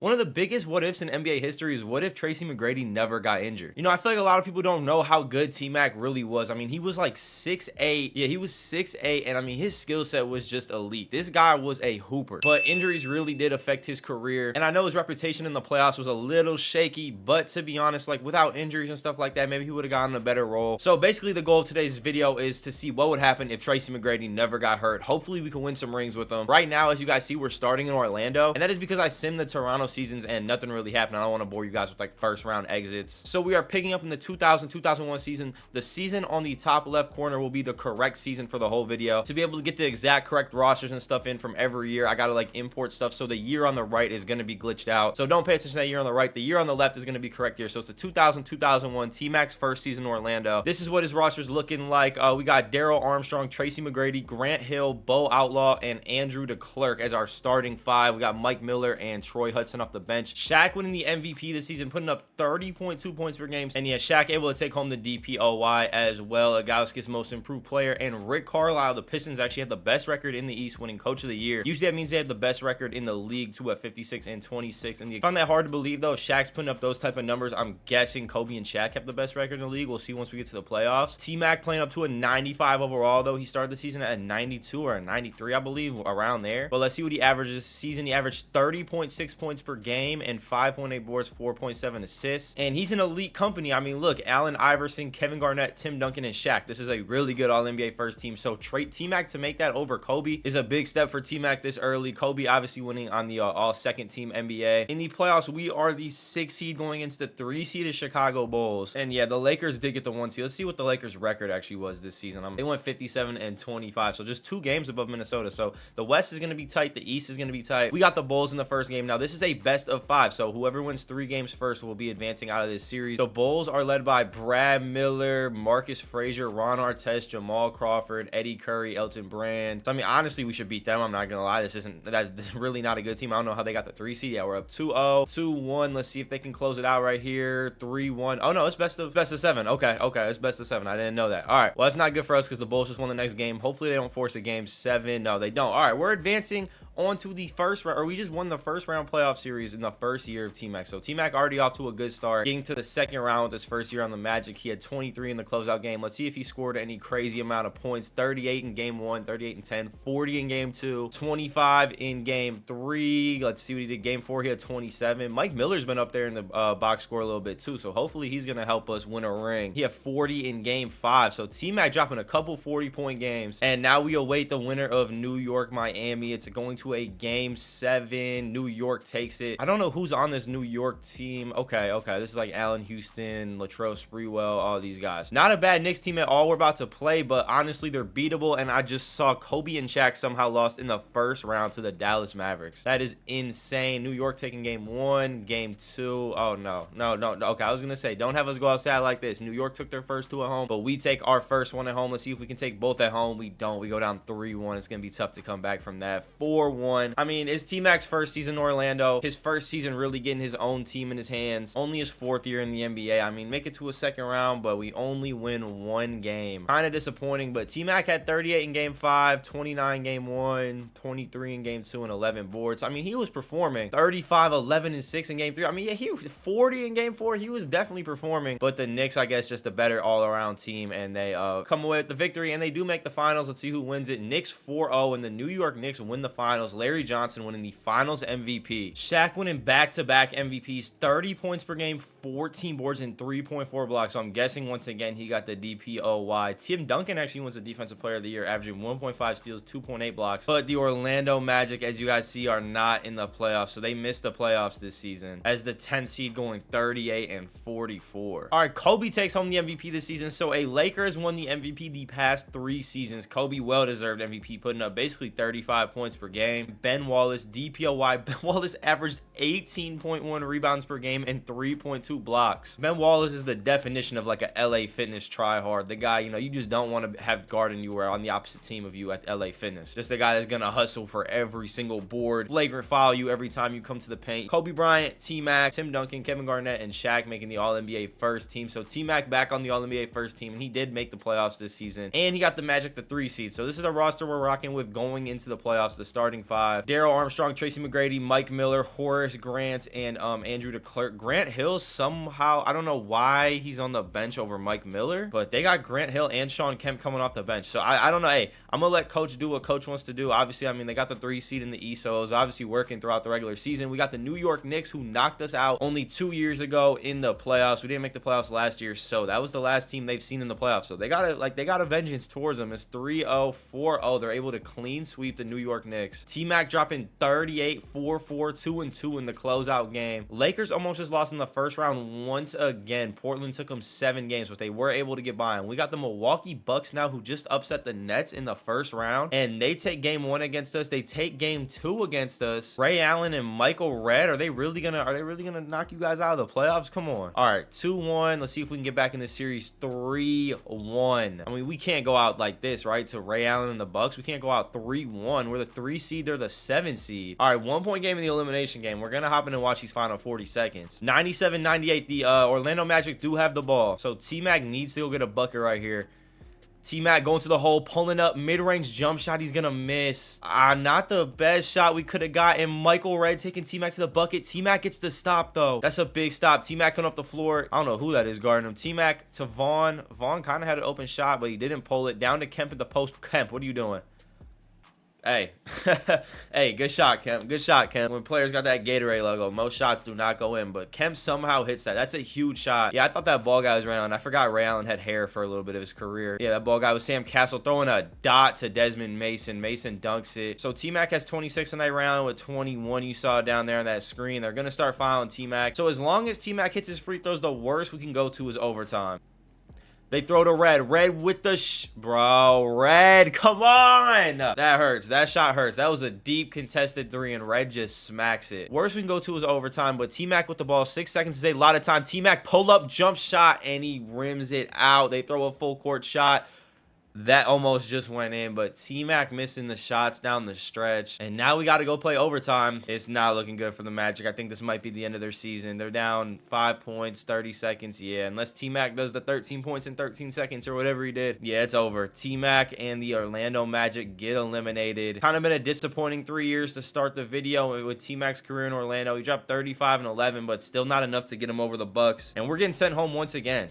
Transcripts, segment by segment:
One of the biggest what ifs in NBA history is what if Tracy McGrady never got injured? You know, I feel like a lot of people don't know how good T-Mac really was. I mean, he was like 6'8". Yeah, he was 6'8", and I mean, his skill set was just elite. This guy was a hooper, but injuries really did affect his career. And I know his reputation in the playoffs was a little shaky, but to be honest, like without injuries and stuff like that, maybe he would have gotten a better role. So basically, the goal of today's video is to see what would happen if Tracy McGrady never got hurt. Hopefully, we can win some rings with him. Right now, as you guys see, we're starting in Orlando, and that is because I simmed the Toronto seasons and nothing really happened. I don't want to bore you guys with like first round exits. So we are picking up in the 2000-2001 season. The season on the top left corner will be the correct season for the whole video. To be able to get the exact correct rosters and stuff in from every year, I gotta like import stuff, so the year on the right is going to be glitched out. So don't pay attention to that year on the right. The year on the left is going to be correct here. So it's the 2000-2001 T-Mac's first season in Orlando. This is what his roster's looking like. We got Daryl Armstrong, Tracy McGrady, Grant Hill, Bo Outlaw, and Andrew DeClerc as our starting five. We got Mike Miller and Troy Hudson off the bench. Shaq winning the MVP this season, putting up 30.2 points per game. And yeah, Shaq able to take home the DPOY as well. Agauskas most improved player. And Rick Carlisle, the Pistons actually had the best record in the East, winning coach of the year. Usually that means they had the best record in the league too, at 56-26. And I found that hard to believe though. Shaq's putting up those type of numbers. I'm guessing Kobe and Shaq have the best record in the league. We'll see once we get to the playoffs. T-Mac playing up to a 95 overall though. He started the season at a 92 or a 93, I believe, around there. But let's see what he averages this season. He averaged 30.6 points per game and 5.8 boards, 4.7 assists. And he's an elite company. I mean, look, Allen Iverson, Kevin Garnett, Tim Duncan, and Shaq. This is a really good All-NBA first team. So T-Mac to make that over Kobe is a big step for T-Mac this early. Kobe obviously winning on the all-second team NBA. In the playoffs, we are the 6th seed going against the 3-seeded Chicago Bulls. And yeah, the Lakers did get the 1 seed. Let's see what the Lakers record actually was this season. They went 57-25, so just 2 games above Minnesota. So the West is going to be tight. The East is going to be tight. We got the Bulls in the first game. Now, this is a best of 5, so whoever wins 3 games first will be advancing out of this series. The Bulls are led by Brad Miller, Marcus Frazier, Ron Artest, Jamal Crawford, Eddie Curry, Elton Brand. So I mean, honestly, we should beat them. I'm not gonna lie, that's really not a good team. I don't know how they got the 3 seed. Yeah, we're up 2-0, 2-1. Let's see if they can close it out right here. 3-1. Oh no, it's best of 7. Okay, it's best of 7. I didn't know that. All right, well, that's not good for us because the Bulls just won the next game. Hopefully they don't force a game 7. No, they don't. All right, we're advancing on to the first round, or we just won the first round playoff series in the first year of T-Mac. So T-Mac already off to a good start, getting to the second round with his first year on the Magic. He had 23 in the closeout game. Let's see if he scored any crazy amount of points. 38 in game 1, 38 and 10, 40 in game 2, 25 in game 3. Let's see what he did game 4. He had 27. Mike Miller's been up there in the box score a little bit too, so hopefully he's gonna help us win a ring. He had 40 in game 5, so T-Mac dropping a couple 40-point games. And now we await the winner of New York Miami. It's going to a game 7. New York takes it. I don't know who's on this New York team. Okay, this is like Allen Houston, Latrell Sprewell, all these guys. Not a bad Knicks team at all we're about to play, but honestly they're beatable. And I just saw Kobe and Shaq somehow lost in the first round to the Dallas Mavericks. That is insane. New York taking game 1, game 2. Oh no. Okay, I was gonna say, don't have us go outside like this. New York took their first 2 at home, but we take our first 1 at home. Let's see if we can take both at home. We don't. We go down 3-1. It's gonna be tough to come back from that. 4-1. I mean, it's T-Mac's first season in Orlando. His first season really getting his own team in his hands. Only his 4th year in the NBA. I mean, make it to a second round, but we only win 1 game. Kind of disappointing, but T-Mac had 38 in game 5, 29 game 1, 23 in game 2, and 11 boards. I mean, he was performing. 35, 11, and 6 in game 3. I mean, yeah, he was 40 in game 4. He was definitely performing, but the Knicks, I guess, just a better all-around team, and they come away with the victory, and they do make the finals. Let's see who wins it. Knicks 4-0, and the New York Knicks win the finals. Larry Johnson winning the finals MVP. Shaq winning back-to-back MVPs, 30 points per game, 14 boards, and 3.4 blocks. So I'm guessing once again he got the DPOY. Tim Duncan actually wins the Defensive Player of the Year, averaging 1.5 steals, 2.8 blocks. But the Orlando Magic, as you guys see, are not in the playoffs, so they missed the playoffs this season as the 10th seed, going 38-44. All right, Kobe takes home the MVP this season. So a Lakers won the MVP the past 3 seasons. Kobe, well-deserved MVP, putting up basically 35 points per game. Ben Wallace, DPOY. Ben Wallace averaged 18.1 rebounds per game and 3.2 blocks. Ben Wallace is the definition of like a LA Fitness tryhard. The guy, you know, you just don't want to have guarding you or on the opposite team of you at LA Fitness. Just the guy that's gonna hustle for every single board, flagrant foul you every time you come to the paint. Kobe Bryant, T-Mac, Tim Duncan, Kevin Garnett, and Shaq making the All-NBA first team. So T-Mac back on the All-NBA first team, and he did make the playoffs this season. And he got the Magic the 3 seed. So this is the roster we're rocking with going into the playoffs. The starting starting five. Daryl Armstrong, Tracy McGrady, Mike Miller, Horace Grant, and Andrew DeClerc. Grant Hill somehow, I don't know why he's on the bench over Mike Miller, but they got Grant Hill and Sean Kemp coming off the bench. So I don't know. Hey, I'm gonna let coach do what coach wants to do. Obviously, I mean, they got the 3 seed in the East, so it was obviously working throughout the regular season. We got the New York Knicks, who knocked us out only 2 years ago in the playoffs. We didn't make the playoffs last year, so that was the last team they've seen in the playoffs. So they got a vengeance towards them. It's 3-0, 4-0. They're able to clean sweep the New York Knicks. Tmac dropping 38, 4-4, 2-2 in the closeout game. Lakers almost just lost in the first round once again. Portland took them 7 games, but they were able to get by. And we got the Milwaukee Bucks now, who just upset the Nets in the first round, and they take game 1 against us. They take game 2 against us. Ray Allen and Michael Redd, are they really gonna knock you guys out of the playoffs? Come on. All right, 2-1. Let's see if we can get back in this series. 3-1. I mean, we can't go out like this, right? To Ray Allen and the Bucks, we can't go out 3-1. We're the 3 seed, they're the 7 seed. All right, 1-point game in the elimination game. We're gonna hop in and watch these final 40 seconds. 97-98. The Orlando Magic do have the ball, so Tmac needs to go get a bucket right here. Tmac going to the hole, pulling up, mid-range jump shot. He's gonna miss. Not the best shot we could have gotten. Michael Redd taking Tmac to the bucket. Tmac gets the stop though. That's a big stop. Tmac coming up the floor. I don't know who that is guarding him. Tmac to Vaughn. Vaughn kind of had an open shot, but he didn't pull it. Down to Kemp at the post. Kemp, what are you doing? Hey, hey, good shot, Kemp. Good shot, Kemp. When players got that Gatorade logo, most shots do not go in, but Kemp somehow hits that. That's a huge shot. Yeah, I thought that ball guy was Ray Allen. I forgot Ray Allen had hair for a little bit of his career. Yeah, that ball guy was Sam Castle throwing a dot to Desmond Mason. Mason dunks it. So Tmac has 26 in that round with 21 you saw down there on that screen. They're going to start fouling Tmac. So as long as Tmac hits his free throws, the worst we can go to is overtime. They throw to Red. Red with the bro. Red, come on. That hurts. That shot hurts. That was a deep contested 3, and Red just smacks it. Worst we can go to is overtime, but Tmac with the ball. 6 seconds is a lot of time. Tmac pull up jump shot, and he rims it out. They throw a full court shot. That almost just went in, but Tmac missing the shots down the stretch. And now we got to go play overtime. It's not looking good for the Magic. I think this might be the end of their season. They're down 5 points, 30 seconds. Yeah, unless Tmac does the 13 points in 13 seconds or whatever he did. Yeah, it's over. Tmac and the Orlando Magic get eliminated. Kind of been a disappointing 3 years to start the video with Tmac's career in Orlando. He dropped 35 and 11, but still not enough to get him over the Bucks. And we're getting sent home once again.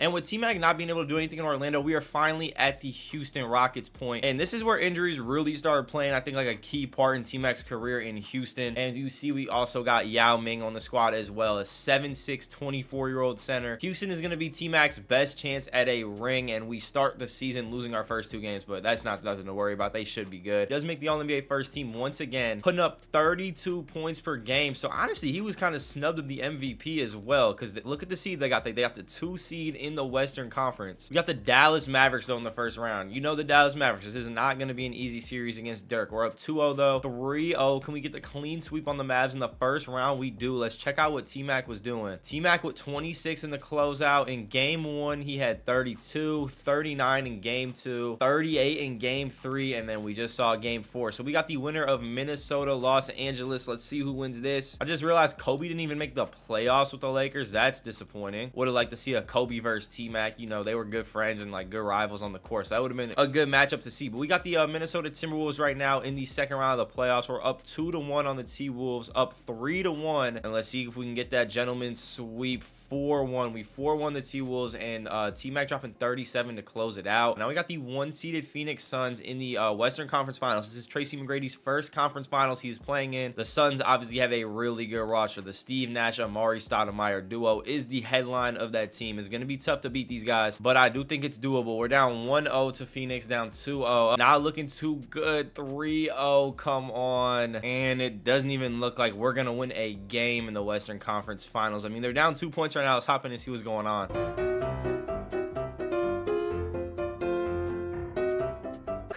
And with Tmac not being able to do anything in Orlando, we are finally at the Houston Rockets point. And this is where injuries really started playing, I think, like a key part in Tmac's career in Houston. And you see, we also got Yao Ming on the squad as well, a 7'6", 24-year-old center. Houston is going to be Tmac's best chance at a ring, and we start the season losing our first 2 games, but that's nothing to worry about. They should be good. Does make the All-NBA first team once again, putting up 32 points per game. So honestly, he was kind of snubbed of the MVP as well, because look at the seed they got. They got the 2 seed in the Western Conference. We got the Dallas Mavericks though in the first round. You know the Dallas Mavericks. This is not going to be an easy series against Dirk. We're up 2-0 though. 3-0. Can we get the clean sweep on the Mavs in the first round? We do. Let's check out what Tmac was doing. Tmac with 26 in the closeout. In game 1, he had 32, 39 in game 2, 38 in game 3, and then we just saw game 4. So we got the winner of Minnesota, Los Angeles. Let's see who wins this. I just realized Kobe didn't even make the playoffs with the Lakers. That's disappointing. Would have liked to see a Kobe versus Tmac. You know, they were good friends and like good rivals on the course. That would have been a good matchup to see. But we got the Minnesota Timberwolves right now in the second round of the playoffs. We're up 2-1 on the T-Wolves, up 3-1. And let's see if we can get that gentleman's sweep. 4-1. We 4-1 the T-Wolves, and Tmac dropping 37 to close it out. Now we got the 1-seeded Phoenix Suns in the Western Conference Finals. This is Tracy McGrady's first conference finals he's playing in. The Suns obviously have a really good roster. The Steve Nash, Amari Stoudemire duo is the headline of that team. It's going to be tough to beat these guys, but I do think it's doable. We're down 1-0 to Phoenix, down 2-0. Not looking too good. 3-0. Come on. And it doesn't even look like we're going to win a game in the Western Conference Finals. I mean, they're down 2 points right now. Let's hop in and see what's going on.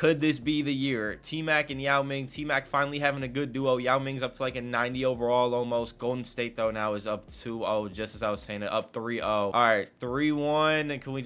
could this be the year? Tmac and Yao Ming. Tmac finally having a good duo. Yao Ming's up to like a 90 overall almost. Golden State though now is up 2-0, just as I was saying it, up 3-0. All right, 3-1. And can we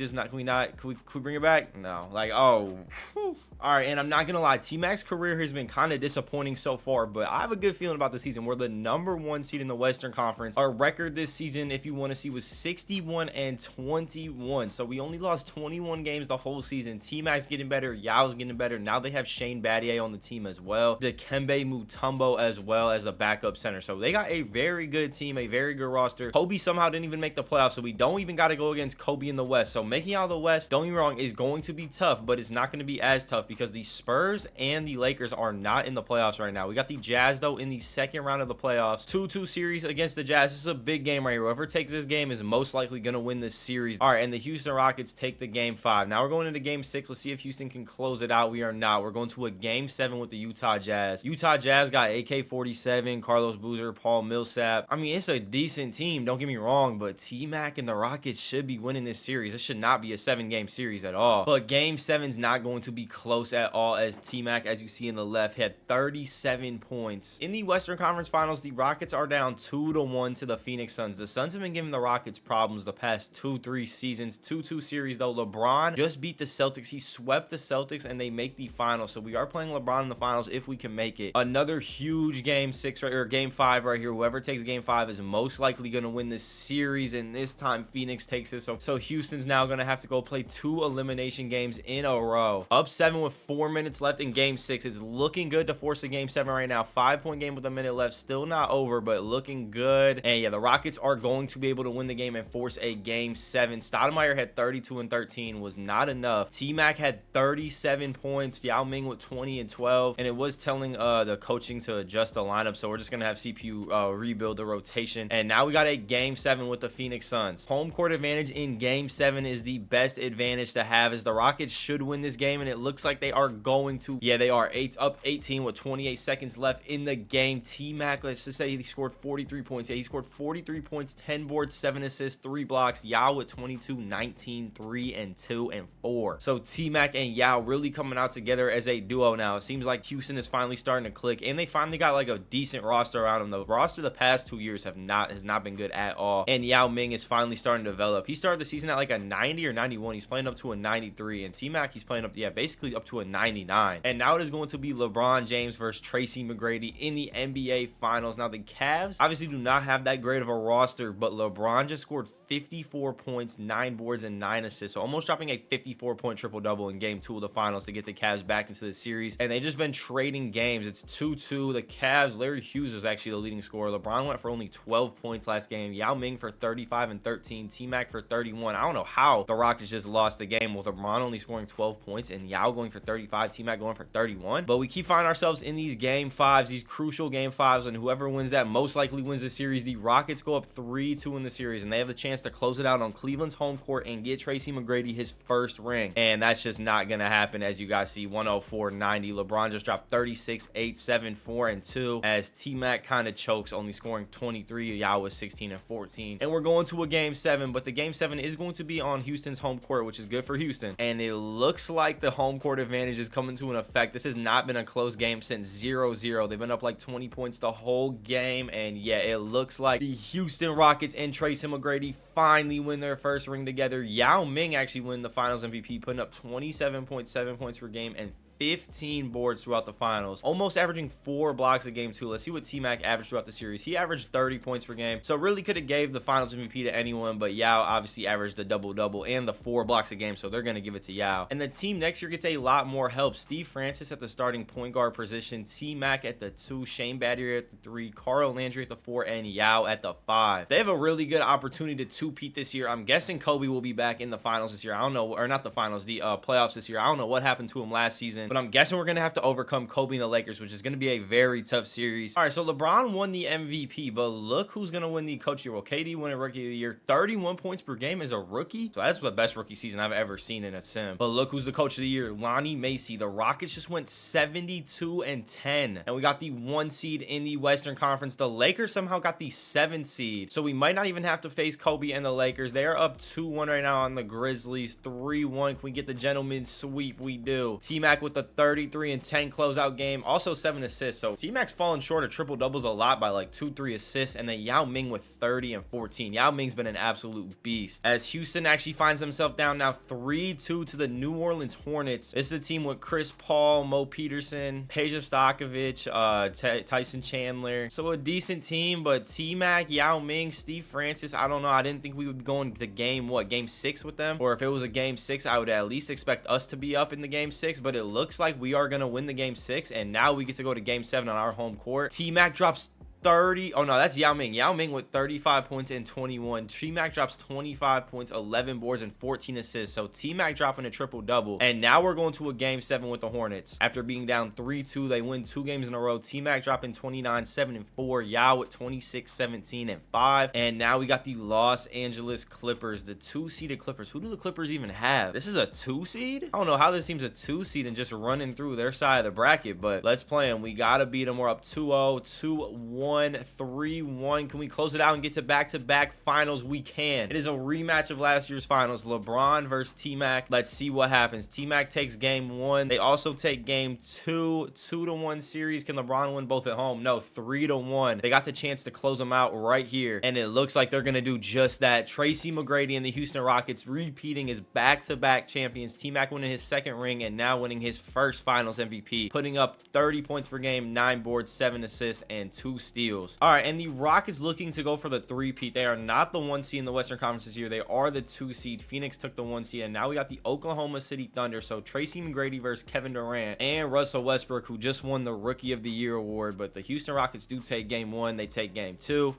bring it back? No. Like, oh. Whew. All right, and I'm not gonna lie, T-Mac's career has been kind of disappointing so far, but I have a good feeling about the season. We're the #1 seed in the Western Conference. Our record this season, if you want to see, was 61-21. So we only lost 21 games the whole season. T-Mac's getting better, Yao's getting better. Now they have Shane Battier on the team as well, Dikembe Mutombo as well as a backup center. So they got a very good team, a very good roster. Kobe somehow didn't even make the playoffs, so we don't even got to go against Kobe in the West. So making out of the West, don't get me wrong, is going to be tough, but it's not going to be as tough because the Spurs and the Lakers are not in the playoffs right now. We got the Jazz though in the second round of the playoffs. 2-2 series against the Jazz. This is a big game right here. Whoever takes this game is most likely going to win this series. All right, and the Houston Rockets take the game 5. Now we're going into game 6. Let's see if Houston can close it out. We are not. We're going to a game 7 with the Utah Jazz. Utah Jazz got AK-47, Carlos Boozer, Paul Millsap. I mean, it's a decent team, don't get me wrong, but T-Mac and the Rockets should be winning this series. It should not be a 7-game series at all. But game 7's not going to be close at all, as T-Mac, as you see in the left, had 37 points. In the Western Conference Finals, the Rockets are down 2-1 to the Phoenix Suns. The Suns have been giving the Rockets problems the past 2-3 seasons. 2-2 series though. LeBron just beat the Celtics. He swept the Celtics and they make the finals. So we are playing LeBron in the finals if we can make it. Another huge game 6 right, or game 5 right here. Whoever takes game 5 is most likely going to win this series, and this time Phoenix takes it. So Houston's now going to have to go play 2 elimination games in a row. Up 7 with 4 minutes left in game 6. Is looking good to force a game 7 right now. 5-point game with a minute left. Still not over, but looking good. And yeah, the Rockets are going to be able to win the game and force a game 7. Stoudemire had 32 and 13, was not enough. T-Mac had 37 points. Yao Ming with 20 and 12. And it was telling the coaching to adjust the lineup, so we're just gonna have CPU rebuild the rotation. And now we got a game 7 with the Phoenix Suns. Home court advantage in game 7 is the best advantage to have, as the Rockets should win this game, and it looks like they are going to. Yeah, they are up 18 with 28 seconds left in the game. T-Mac, let's just say he scored 43 points. Yeah, he scored 43 points, 10 boards, 7 assists, 3 blocks. Yao with 22, 19, 3 and 2 and 4. So T-Mac and Yao really coming out together as a duo now. It seems like Houston is finally starting to click, and they finally got like a decent roster around them. The roster the past 2 years has not been good at all, and Yao Ming is finally starting to develop. He started the season at like a 90 or 91. He's playing up to a 93, and T-Mac, he's playing up, yeah, basically up to a 99. And now it is going to be LeBron James versus Tracy McGrady in the NBA Finals. Now the Cavs obviously do not have that great of a roster, but LeBron just scored 54 points, 9 boards, and 9 assists. So almost dropping a 54-point triple-double in game 2 of the finals to get the Cavs back into the series. And they just been trading games. It's 2-2. The Cavs, Larry Hughes is actually the leading scorer. LeBron went for only 12 points last game. Yao Ming for 35 and 13. T-Mac for 31. I don't know how the Rockets just lost the game with LeBron only scoring 12 points and Yao going for 35, T-Mac going for 31. But we keep finding ourselves in these game 5s, these crucial game 5s, and whoever wins that most likely wins the series. The Rockets go up 3-2 in the series, and they have the chance to close it out on Cleveland's home court and get Tracy McGrady his first ring. And that's just not going to happen, as you guys see. 104-90. LeBron just dropped 36, 8, 7, 4, and 2, as T-Mac kind of chokes, only scoring 23. Yao was 16 and 14. And we're going to a game 7, but the game 7 is going to be on Houston's home court, which is good for Houston. And it looks like the home court advantage is coming to an effect. This has not been a close game since 0-0. They've been up like 20 points the whole game, and yeah, it looks like the Houston Rockets and Tracy McGrady finally win their first ring together. Yao Ming actually win the finals MVP, putting up 27.7 points per game and 15 boards throughout the finals, almost averaging 4 blocks a game too. Let's see what T-Mac averaged throughout the series. He averaged 30 points per game, so really could have gave the finals MVP to anyone, but Yao obviously averaged the double-double and the 4 blocks a game, so they're going to give it to Yao. And the team next year gets a lot more help. Steve Francis at the starting point guard position, T-Mac at the 2, Shane Battier at the 3, Carl Landry at the 4, and Yao at the 5. They have a really good opportunity to two-peat this year. I'm guessing Kobe will be back in the finals this year. I don't know, or not the finals, the playoffs this year. I don't know what happened to him last season, but I'm guessing we're going to have to overcome Kobe and the Lakers, which is going to be a very tough series. All right, so LeBron won the MVP, but look who's going to win the Coach of the Year. Well, KD won a Rookie of the Year. 31 points per game as a rookie. So that's the best rookie season I've ever seen in a sim. But look who's the Coach of the Year. Lonnie Macy. The Rockets just went 72 and 10. And we got the 1 seed in the Western Conference. The Lakers somehow got the 7th seed. So we might not even have to face Kobe and the Lakers. They are up 2-1 right now on the Grizzlies. 3-1. Can we get the gentleman's sweep? We do. T-Mac with with a 33 and 10 closeout game, also 7 assists. So T-Mac's fallen short of triple doubles a lot by like 2-3 assists, and then Yao Ming with 30 and 14. Yao Ming's been an absolute beast, as Houston actually finds himself down now 3-2 to the New Orleans Hornets. This is a team with Chris Paul, Mo Peterson, Peja Stojakovic, Tyson Chandler. So a decent team, but T-Mac, Yao Ming, Steve Francis, I don't know. I didn't think we would go into game 6 with them, or if it was a game 6, I would at least expect us to be up in the game 6, but it looks like we are going to win the game 6, and now we get to go to game 7 on our home court. T-Mac drops 30. Oh no, that's Yao Ming. Yao Ming with 35 points and 21. T-Mac drops 25 points, 11 boards, and 14 assists. So T-Mac dropping a triple double. And now we're going to a game 7 with the Hornets. After being down 3-2, they win 2 games in a row. T-Mac dropping 29, 7, and 4. Yao with 26, 17, and 5. And now we got the Los Angeles Clippers, the 2-seeded Clippers. Who do the Clippers even have? This is a 2-seed? I don't know how this seems a 2-seed and just running through their side of the bracket, but let's play them. We gotta beat them. We're up 2-0, 2-1. 3-1. Can we close it out and get to back-to-back finals? We can. It is a rematch of last year's finals. LeBron versus T-Mac. Let's see what happens. T-Mac takes game 1. They also take game 2. 2-1 series. Can LeBron win both at home? No, 3-1. They got the chance to close them out right here, and it looks like they're gonna do just that. Tracy McGrady and the Houston Rockets repeating as back-to-back champions. T-Mac winning his 2nd ring and now winning his 1st finals MVP, putting up 30 points per game, 9 boards, 7 assists, and 2 steals. All right, and the Rockets looking to go for the 3-peat. They are not the 1 seed in the Western Conference this year. They are the 2 seed. Phoenix took the 1 seed, and now we got the Oklahoma City Thunder. So Tracy McGrady versus Kevin Durant and Russell Westbrook, who just won the Rookie of the Year award. But the Houston Rockets do take game 1. They take game 2.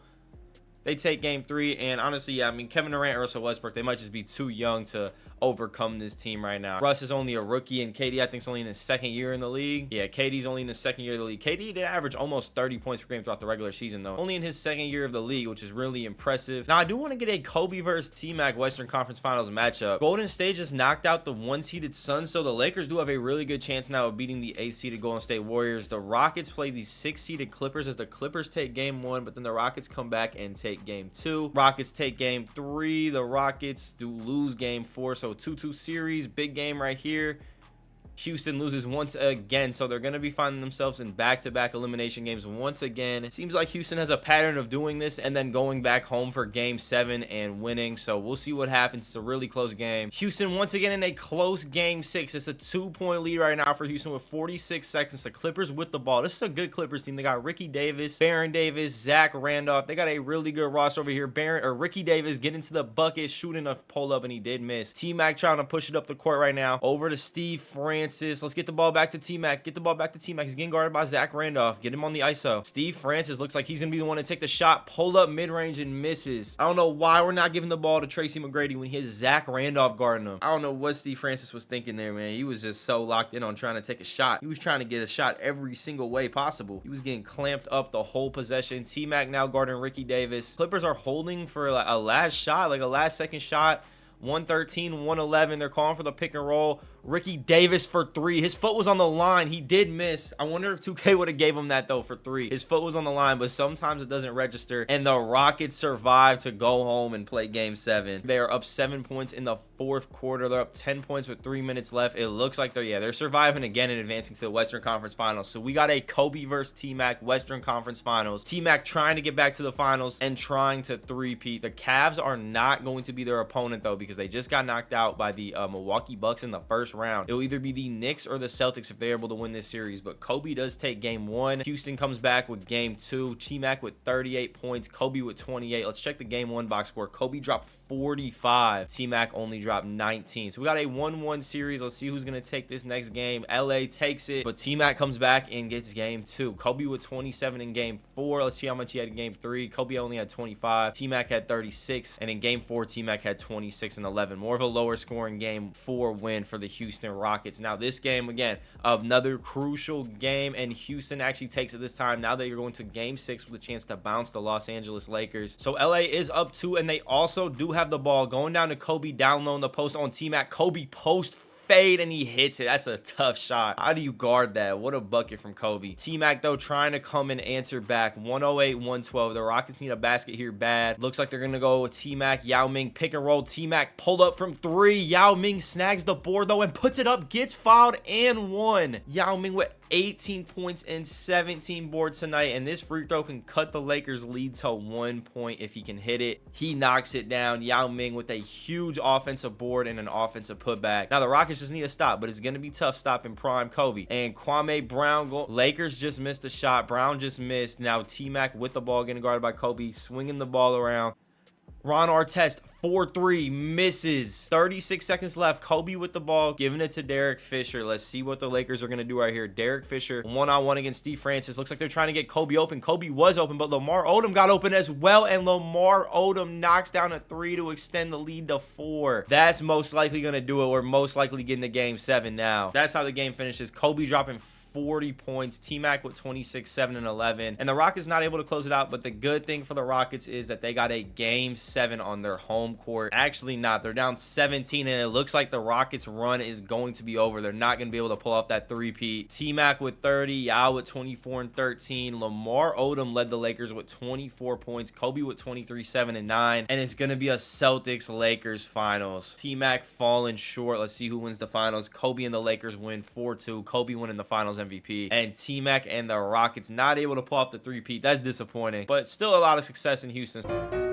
They take game 3, and honestly, yeah, I mean, Kevin Durant and Russell Westbrook, they might just be too young to overcome this team right now. Russ is only a rookie, and KD, I think, is only in his 2nd year in the league. Yeah, KD's only in his 2nd year of the league. KD did average almost 30 points per game throughout the regular season, though. Only in his 2nd year of the league, which is really impressive. Now, I do want to get a Kobe versus T-Mac Western Conference Finals matchup. Golden State just knocked out the 1-seeded Suns, so the Lakers do have a really good chance now of beating the 8-seeded Golden State Warriors. The Rockets play the 6-seeded Clippers, as the Clippers take game 1, but then the Rockets come back and take game 2. Rockets take game 3. The Rockets do lose game 4, so 2-2 series. Big game right here. Houston loses once again, so they're going to be finding themselves in back-to-back elimination games once again. It seems like Houston has a pattern of doing this and then going back home for game 7 and winning, so we'll see what happens. It's a really close game. Houston once again in a close game 6. It's a 2-point lead right now for Houston with 46 seconds. The Clippers with the ball. This is a good Clippers team. They got Ricky Davis, Baron Davis, Zach Randolph. They got a really good roster over here. Ricky Davis getting to the bucket, shooting a pull-up, and he did miss. T-Mac trying to push it up the court right now. Over to Steve Francis. Let's get the ball back to T-Mac. Get the ball back to T-Mac. He's getting guarded by Zach Randolph. Get him on the ISO. Steve Francis looks like he's going to be the one to take the shot. Pull up mid-range and misses. I don't know why we're not giving the ball to Tracy McGrady when he has Zach Randolph guarding him. I don't know what Steve Francis was thinking there, man. He was just so locked in on trying to take a shot. He was trying to get a shot every single way possible. He was getting clamped up the whole possession. T-Mac now guarding Ricky Davis. Clippers are holding for like a last shot, like a last second shot. 113, 111. They're calling for the pick and roll. Ricky Davis for 3. His foot was on the line. He did miss. I wonder if 2K would have gave him that, though, for 3. His foot was on the line, but sometimes it doesn't register. And the Rockets survive to go home and play game 7. They are up 7 points in the 4th quarter. They're up 10 points with 3 minutes left. It looks like they're surviving again and advancing to the Western Conference Finals. So we got a Kobe versus T-Mac Western Conference Finals. T-Mac trying to get back to the finals and trying to 3-peat. The Cavs are not going to be their opponent, though, because they just got knocked out by the Milwaukee Bucks in the 1st round. It will either be the Knicks or the Celtics if they're able to win this series, but Kobe does take game 1. Houston comes back with game 2. T-Mac with 38 points. Kobe with 28. Let's check the game 1 box score. Kobe dropped 45. T-Mac only dropped 19. So we got a 1-1 series. Let's see who's going to take this next game. LA takes it, but T-Mac comes back and gets game 2. Kobe with 27 in game 4. Let's see how much he had in game 3. Kobe only had 25. T-Mac had 36, and in game 4, T-Mac had 26 and 11. More of a lower scoring game 4 win for the Houston Rockets. Now this game, again, another crucial game, and Houston actually takes it this time. Now that you're going to game 6 with a chance to bounce the Los Angeles Lakers. So LA is up 2, and they also do have the ball going down to Kobe, down low in the post on T-Mac. Kobe post fade, and he hits it. That's a tough shot. How do you guard that? What a bucket from Kobe. Tmac, though, trying to come and answer back. 108-112. The Rockets need a basket here bad. Looks like they're going to go with Tmac. Yao Ming pick and roll. Tmac pulled up from 3. Yao Ming snags the board, though, and puts it up. Gets fouled and one. Yao Ming with 18 points and 17 boards tonight, and this free throw can cut the Lakers lead to 1 point if he can hit it. He knocks it down. Yao Ming with a huge offensive board and an offensive putback. Now the Rockets just need a stop, but it's going to be tough stopping prime Kobe. And Kwame Brown, Lakers just missed a shot. Brown just missed. Now Tmac with the ball getting guarded by Kobe, swinging the ball around. Ron Artest, 4-3, misses. 36 seconds left. Kobe with the ball, giving it to Derek Fisher. Let's see what the Lakers are going to do right here. Derek Fisher, one-on-one against Steve Francis. Looks like they're trying to get Kobe open. Kobe was open, but Lamar Odom got open as well, and Lamar Odom knocks down a 3 to extend the lead to 4. That's most likely going to do it. We're most likely getting to game 7 now. That's how the game finishes. Kobe dropping 40 points. Tmac with 26, 7, and 11. And the Rockets not able to close it out, but the good thing for the Rockets is that they got a game 7 on their home court. Actually not. They're down 17, and it looks like the Rockets run is going to be over. They're not going to be able to pull off that three-peat. Tmac with 30, Yao with 24 and 13. Lamar Odom led the Lakers with 24 points. Kobe with 23, 7, and 9. And it's going to be a Celtics-Lakers finals. Tmac falling short. Let's see who wins the finals. Kobe and the Lakers win 4-2. Kobe winning the finals MVP, and Tmac and the Rockets not able to pull off the three-peat. That's disappointing, but still a lot of success in Houston.